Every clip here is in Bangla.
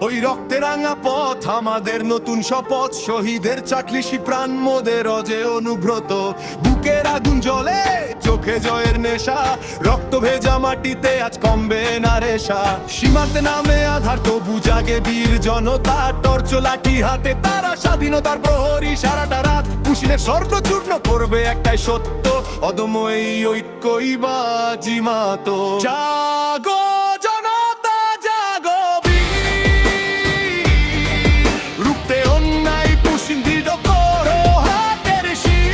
ওই রক্তে রাঙা পথ আমাদের নতুন শপথ, শহীদের চাকলিশি প্রাণ মোদের অজে অনুব্রত। বুকের আগুন জ্বলে, চোখে জয়ের নেশা, রক্ত ভেজা মাটিতে আজ কমবে না রেশা। সীমান্তে নামে আধার, তবু জাগে বীর জনতা, টর্চ লাঠি হাতে তারা স্বাধীনতার প্রহরী। সারাটা রাত পুশিনের স্বর্ণ চূর্ণ করবে একটাই সত্য, অদম্য এই ঐক্যই বাজিমাত। জাগো জনতা জাগো, রুখতে অন্যায় পুশিন দৃঢ় করো হাতের শির।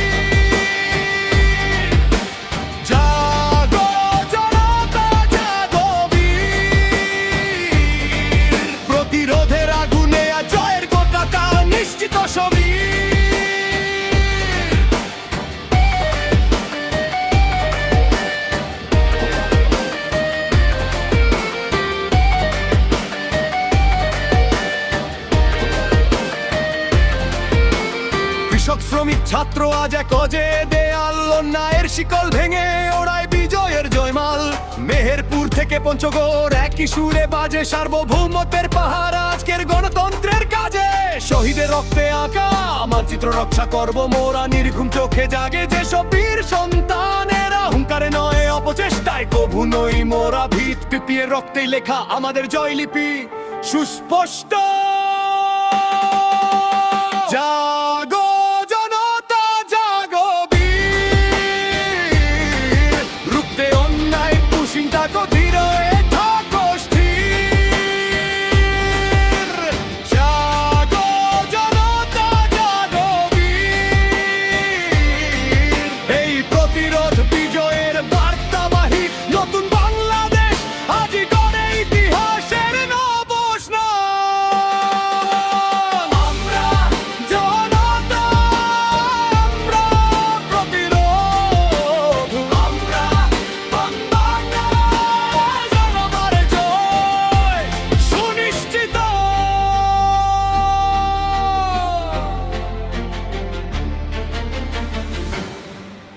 জাগো জনতা জাগো বীর, প্রতিরোধের আগুনে আজ জয়ের পতাকা নিশ্চিত সমীর। কৃষক শ্রমিক ছাত্র আজ এক অজে দেয়াল, অন্যায়ের শিকল ভেঙে ওড়ায় বিজয়ের জয়মাল। মেহেরপুর থেকে পঞ্চগড় একই সুরে বাজে সার্বভৌমত্বের পাহাড় আজকের গণতন্ত্রের কাজে। শহীদের রক্তে আঁকা মানচিত্র রক্ষা করব মোরা, নির্ঘুম চোখে জাগে যেসব বীর সন্তানেরা। হুঙ্কারে নয় অপচেষ্টায় কভু নই মোরা ভীত, পিপিয়ে রক্তেই লেখা আমাদের জয়লিপি সুস্পষ্ট।